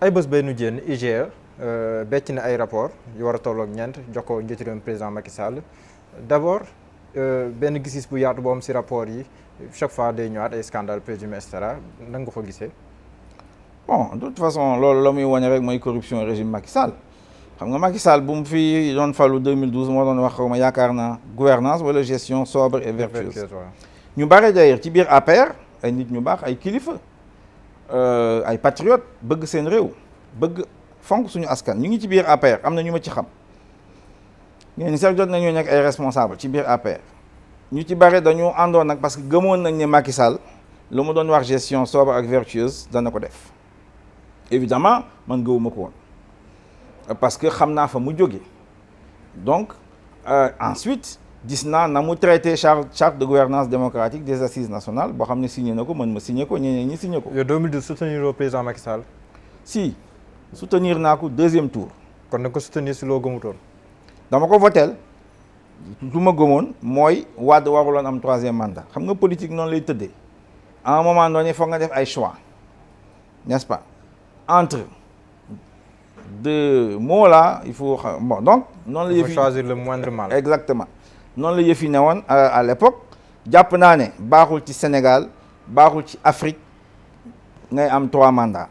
ay bés benn jénn IGE becc na ay rapport yu war a tolloog ñeent jox ko njiitu réew président Macky Sall d'abord benn gis-gis bu yaatu boo am si rapport yi chaque fois day ñëwaat ay scandale présumé et cetera nan nga ko gisee. bon de toute façon loolu la muy wane rek mooy corruption régime Macky Sall xam nga Macky Sall bu mu fi doon falu 2012 moo doon wax ma yaakaar naa gouvernance wala gestion sobre et vertueuse. ñu bare d'ailleurs ci biir APR ay nit ñu baax ay kilifa ay patriotes bëgg seen réew bëgg fonk suñu askan ñu ngi ci biir APR am na ñu ma ci xam ñooñu sax jot nañoo nekk ay responsable ci biir APR ñu ci bare dañu àndoon nag parce que gëmoon nañ ne Macky Sall lu mu doon wax gestion sobre ak vertueuse dana ko def évidemment man gëwuma ko woon parce que xam naa fa mu jóge donc ensuite gis naa na mu traité charte de gouvernance démocratique des assises nationales boo xam ne signé na ko man ma signé ko ñeneen ñi signé ko. yow 2012 soutenir le président Macky Sall. si soutenir naa ko deuxième tour. kon na ko soutenir si loo gëmutoon. dama ko voteel lu ma gëmoon mooy Wade waruloon am troisième mandat xam nga politique noonu lay tëddee à un moment donné foog nga def ay choix n'est-ce pas entre deux mots là il faut bon donc. noonu la yëf yi choisir le moindre mal. exactement noonu la yëf yi ne woon à l'époque jàpp naa ne baaxul ci Sénégal baaxul ci Afrique ngay am 3 mandats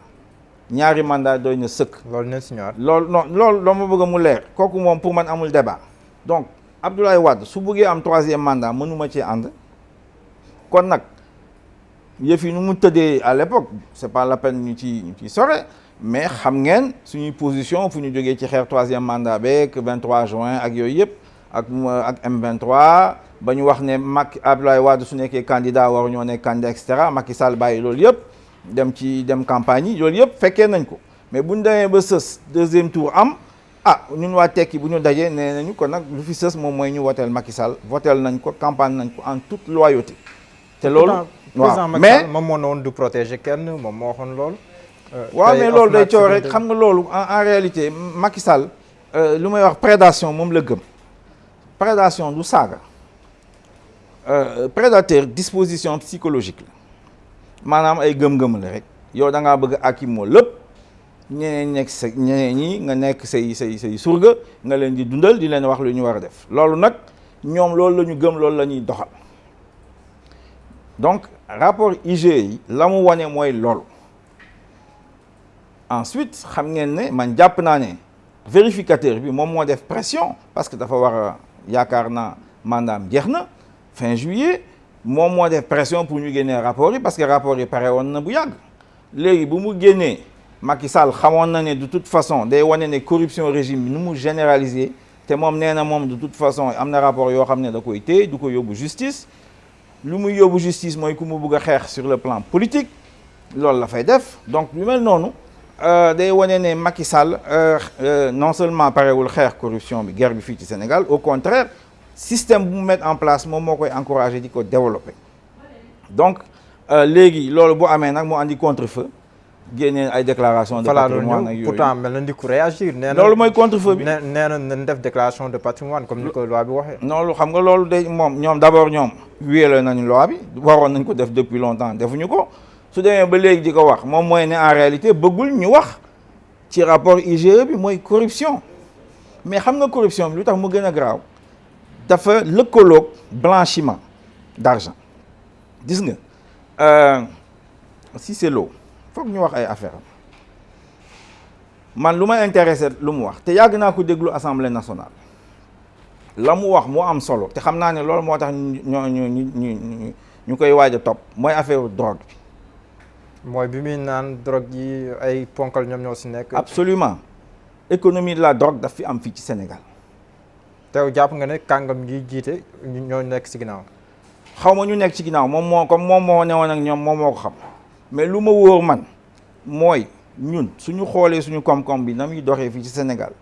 ñaari mandat doy na sëkk. loolu nañ si ñëwaat. loolu dama bëgg mu leer kooku moom pour man amul débat donc Abdoulaye Wade su bëggee am 3e mandat mënuma cee ànd kon nag yëf yi nu mu tëddee à l'époque c'est pas la peine ñu ci sore mais xam ngeen suñuy position fu ñu jógee ci xeex 3e mandat beeg 23 juin ak yooyu yëpp ak M23 ba ñu wax ne Abdoulaye Wade su nekkee candidat waru ñoo nekk candidat et cetera Macky Sall bàyyi loolu yëpp dem campagne yi loolu yëpp fekkee nañ ko mais bu ñu demee ba sës 2e tour am ñun waa tekki bu ñu dajee nee nañu kon nag lu fi sës moom mooy ñu woteel Macky Sall woteel nañ ko campagne nañ ko en toute loyauté. te loolu waaw mais moom moo ne woon du protéger kenn moom moo waxoon loolu. waaw mais loolu day coow rek xam nga loolu en réalité Macky Sall lu may wax prédation moom la gëm prédation du saaga prédateur disposition psychologique la maanaam ay gëm-gëm la rek yow da ngaa bëgg ak moo lépp ñeneen nekk sa ñeneen ñi nga nekk say surga nga leen di dundal di leen wax lu ñu war a def loolu nag ñoom loolu la ñu gëm loolu la ñuy doxal donc rapport IGE yi la mu wane mooy loolu ensuite xam ngeen ne man jàpp naa ne vérificateur bi moom moo def pression parce que dafa war a yaakaar naa mandaam jeex na fin juillet moom moo def pression pour ñu génnee rapport yi parce que rapport yi pare woon na bu yàgg léegi bu mu génnee Macky Sall xamoon na ne de toute façon day wane ne corruption régime bi nu mu généraliser te moom nee na moom de toute façon am na rapport yoo xam ne da koy téye du ko yóbbu justice lu muy yóbbu justice mooy ku mu bëgg a xeex sur le plan politique loolu la fay def donc lu mel noonu day wane ne Macky Sall non seulement parewul xeex corruption bi guerre bi fii ci Sénégal au contraire système bu mu mettre en place moom moo koy encourager di ko développer donc léegi loolu bu amee nag moo andi contre-feu génnee ay déclaration de patrimoine ak yooyu pourtant mel na ndi ku réagir. nee na loolu mooy contre-feu bi. nee na nañ def déclaration de patrimoine comme ni ko loi bi waxee. loolu xam nga loolu day moom ñoom d'abord ñoom wéyale nañu loi bi waroon nañ ko def depuis longtemps defuñu ko su demee ba léegi di ko wax moom mooy ne en réalité bëggul ñu wax ci rapport IGE bi mooy corruption mais xam nga corruption bi lu tax mu gën a graaw dafa lëkkaloog blanchiment d'argent gis nga si c'est l'eau foog ñu wax ay affaire man lu ma intéressé lu mu wax te yàgg naa ko déglu assemblée nationale la mu wax moo am solo te xam naa ne loolu moo tax ñu koy waaj a topp mooy affaire drogue bi. mooy bi muy naan drogue yi ay ponkal ñoom ñoo si nekk. absolument économie de la drogue daf fi am fii ci Sénégal. teew jàpp nga ne kàngam yi jiite ñoo nekk ci ginnaaw. xaw ma ñu nekk ci ginnaaw moom moo newoon ak ñoom moom moo ko xam. mais lu ma wóor man mooy ñun suñu xoolee suñu koom-koom bi na muy doxee fii ci Sénégal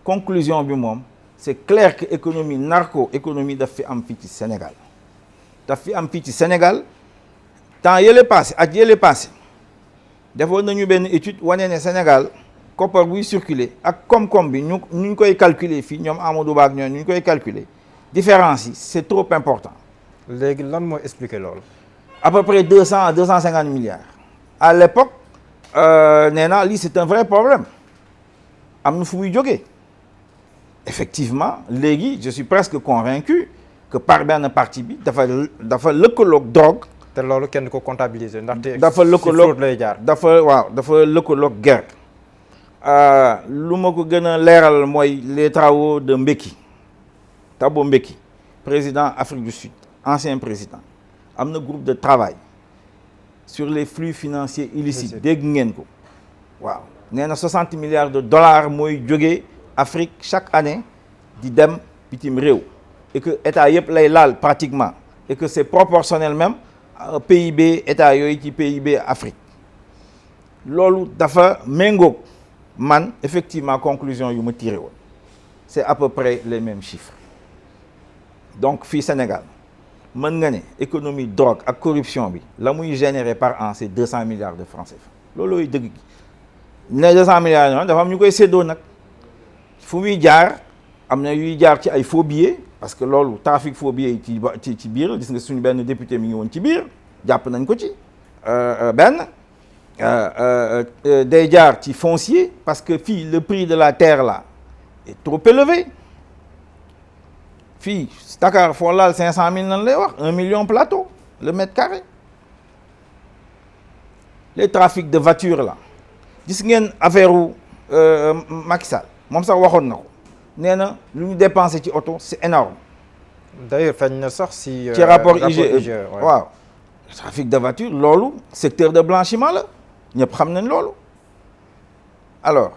conclusion bi moom c'est clair que économie économie daf fi am fii ci Sénégal daf fi am fii ci Sénégal temps yële passé at yële passé defoon nañu benn étude wane ne Sénégal koppar buy circuler ak koom-koom bi ñu koy calculer fii ñoom Amadou Ba ak ñoom ñu koy calculer différence yi c'est trop important. léegi lan mooy expliquer loolu. à peu près 200 à 250 milliards à l'époque nee naa lii c'est un vrai problème am na fu muy jógee effectivement léegi je suis presque convaincu que par benn parti bi dafa lëkkaloog drogue. te loolu kenn ko comptabiliser ndaxte. dafa lëkkaloog lay jaar. dafa lëkkaloog guerre. lu ma ko gën a leeral mooy les travaux de Mbeki Thabo Mbeki président Afrique du Sud ancien président am na groupe de travail sur les flux financiers illicites dégg ngeen ko waaw nee na 60 milliards de dollars mooy jógee Afrique chaque année di dem bitim réew et que état yëpp lay laal pratiquement et que c'est proportionnel même PIB état yooyu ci PIB Afrique loolu dafa méngoog man effectivement conclusion yu ma tiré woon c'est à peu près les mêmes chiffres donc fii Sénégal mën nga ne économie drogue ak corruption bi la muy générer par an c'est 200 milliards de francs CFA loolooy dëgg gi ne 200 milliards yoon dafa am ñu koy séddoo nag fu muy jaar am na yuy jaar ci ay faux billets parce que loolu trafic faux billets ci biir gis nga suñu benn député mi ngi woon ci biir jàpp nañ ko ci benn day jaar ci foncier parce que fii le prix de la terre là est trop élevé fii Dakar foo laal 500 000 nan lay wax 1 million plateau le mètre carré les trafics de voitures là gis ngeen affaire u Macky Sall moom sax waxoon na ko nee na lu ñu dépensé ci oto c'est énorme d'ailleurs feeñ na sax ci rapport IGE waaw trafic de voiture loolu secteur de blanchiment la ñëpp xam nañ loolu alors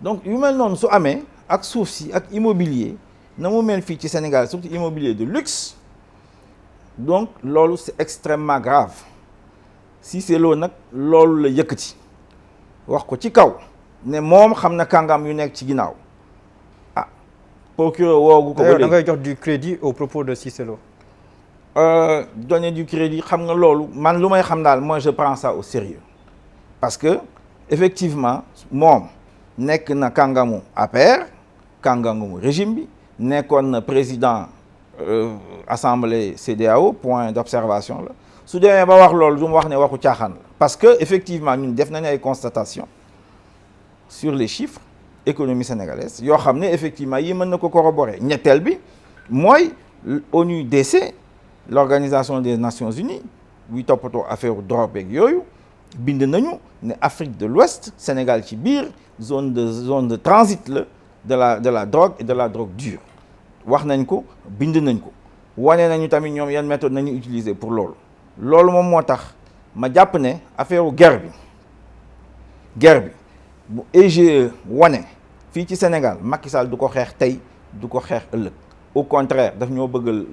donc yu mel noonu su amee ak suuf si ak immobilier na mu mel fii ci Sénégal surtout immobilier de luxe donc loolu c'est extrêmement grave Cissé Lo nag loolu la yëkkati wax ko ci kaw ne moom xam na kàngam yu nekk ci ginnaaw ah procureur woogu ko ba léegi da ngay jox du crédit au propos de Cissé Lo. Donner du crédit xam nga loolu man lu may xam daal moi je prends ça au sérieux parce que effectivement moom nekk na kàngamu APR kàngamu régime bi nekkoon na président assemblée CEDEAO point d'observation la su demee ba wax loolu du ma wax ne waxu caaxaan la parce que effectivement ñun def nañu ay constatations sur les chiffres économie sénégalaise yoo xam ne effectivement yi mën na ko corroborer ñetteel bi mooy ONUDC l'Organisation des Nations Unies buy toppatoo affaire drogue beeg yooyu bind nañu ne Afrique de l'Ouest Sénégal ci biir zone de transit la de la drogue et de la drogue dure wax nañ ko bind nañ ko wane nañu tamit ñoom yan méthode nañu utiliser pour loolu moom moo tax ma jàpp ne affaire guerre bi bu IGE wane fii ci Sénégal Macky Sall du ko xeex tey du ko xeex ëllëg au contraire daf ñoo bëggal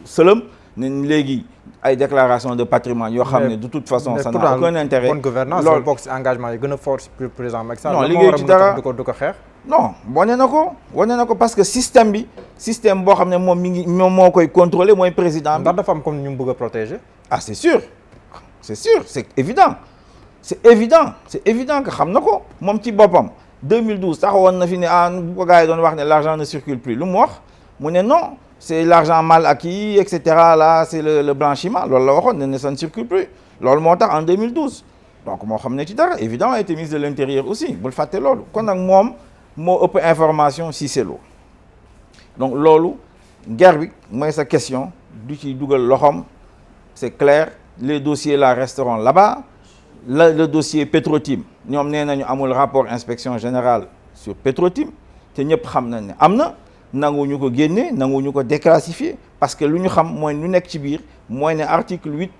sëlëm ne léegi ay déclaration de patrimoine yoo xam ne de toute façon ça n'a aucun intérêt. bonne gouvernance loolu bokk ci engagement yi gën a fort ci président Macky Sall. non liggéey ci dara du ko xeex. non wane na ko parce que système boo xam ne moom moo koy contrôler mooy président bi. ndax dafa am comme ñu bëgg a protéger. ah c'est sûr c'est évident que xam na ko moom ci boppam 2012 taxawoon na fi ne bu ko gars yi doon wax ne l'argent ne circule plus lu mu wax mu ne non c'est l'argent mal acquis et cetera là c'est le blanchiment loolu la waxoon ne ça ne circule plus loolu moo tax en 2012 donc moo xam ne ci dara évidemment a été ministre de l'intérieur aussi bul fàtte loolu kon nag moom moo ëpp information Cissé Lo donc loolu guerre bi mooy sa question du ci dugal loxoom c'est clair les dossiers là resteront là-bas le dossier Petrotim ñoom nee nañu amul rapport inspection générale sur Petrotim te ñëpp xam nañ ne am na nanguñu ko génne nanguñu ko déclassifier parce que lu ñu xam mooy lu nekk ci biir mooy ne article 8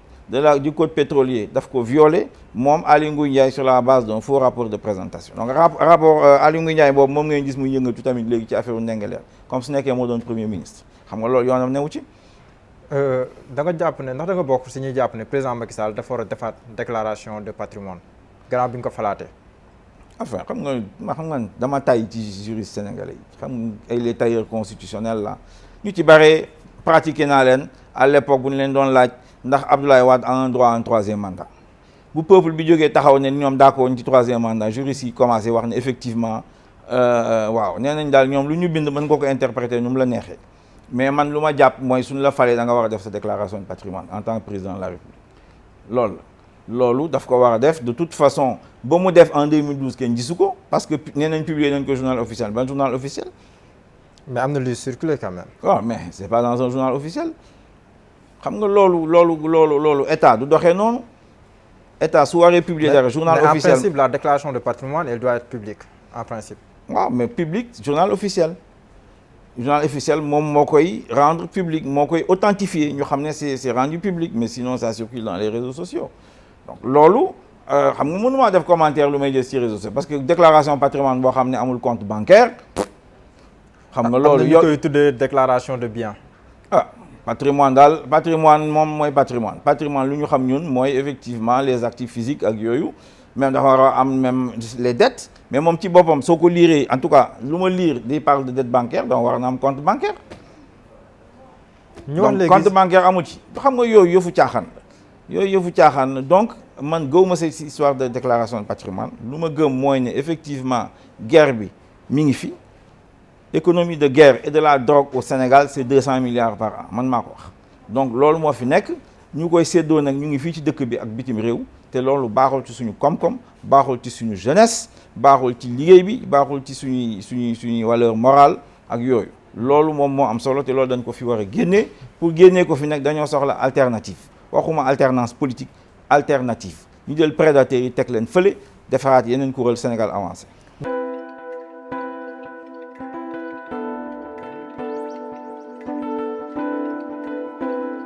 du code pétrolier daf ko violé moom Aly Ngouille Ndiaye sur la base d'un faux rapport de présentation donc rapport Aly Ngouille Ndiaye boobu moom ngay gis muy yëngatu tamit léegi ci affaire u Ndingler comme su nekkee moo doon premier ministre xam nga loolu yoonam newu ci. da nga jàpp ne ndax da nga bokk si ñuy jàpp ne président Macky Sall dafa war a defaat déclaration de patrimoine gannaaw bi nga ko falaatee. enfin xam nga dama tay ci juriste sénégalais yi xam ay les tailleurs constitutionnels là ñu ci bare pratiqué naa leen à l'époque bu ñu leen doon laaj ndax Abdoulaye Wade a un droit à un troisième mandat bu peuple bi jógee taxaw ne ñoom d'accord ci troisième mandat juriste yi commencé wax ne effectivement waaw nee nañ daal ñoom lu ñu bind mën nga ko interpréter nu mu la neexee mais man lu ma jàpp mooy suñu la falee da nga war a def sa déclaration de patrimoine en tant que président de la République loolu loolu daf ko war a def de toute façon ba mu def en 2012 kenn gisu ko parce que nee nañ publier nañ ko journal officiel ban journal officiel. mais am na luy circuler quand même. waaw mais c'est pas dans un journal officiel xam nga loolu état du doxee noonu état su waree publier dara journal mais officiel en principe la déclaration de patrimoine elle doit être publique en principe. waaw mais public journal officiel moom moo koy rendre public moo koy authentifier ñu xam ne c'est rendu public mais sinon ça circule dans les réseaux sociaux donc loolu xam nga mënuma def commentaire lu may jël ci réseaux sociaux parce que déclaration patrimoine boo xam ne amul compte bancaire xam nga loolu yow koy tuddee déclaration de biens. patrimoine moom mooy patrimoine lu ñu xam ñun mooy effectivement les actifs physiques ak yooyu même dafa war a am même les dettes mais moom ci boppam soo ko liiree en tout cas lu ma lire di parle de dette bancaire donc war na am compte bancaire. ñu wax léegi donc compte bancaire amu ci xam nga yooyu yëfu caaxaan donc man gëwuma ci histoire de déclaration de patrimoine lu ma gëm mooy ne effectivement guerre bi mi ngi fi. économie de guerre et de la drogue au Sénégal c'est 200 milliards par an man maa ko wax donc loolu moo fi nekk ñu koy séddoo nag ñu ngi fii ci dëkk bi ak bitim réew te loolu baaxul ci suñu koom-koom baaxul ci suñu jeunesse baaxul ci liggéey bi baaxul ci suñuy valeur morale ak yooyu loolu moom moo am solo te loolu dañ ko fi war a génnee pour génnee ko fi nag dañoo soxla alternative waxuma alternance politique alternative ñu jël prédateurs yi teg leen fële defaraat yeneen kuréel Sénégal avancé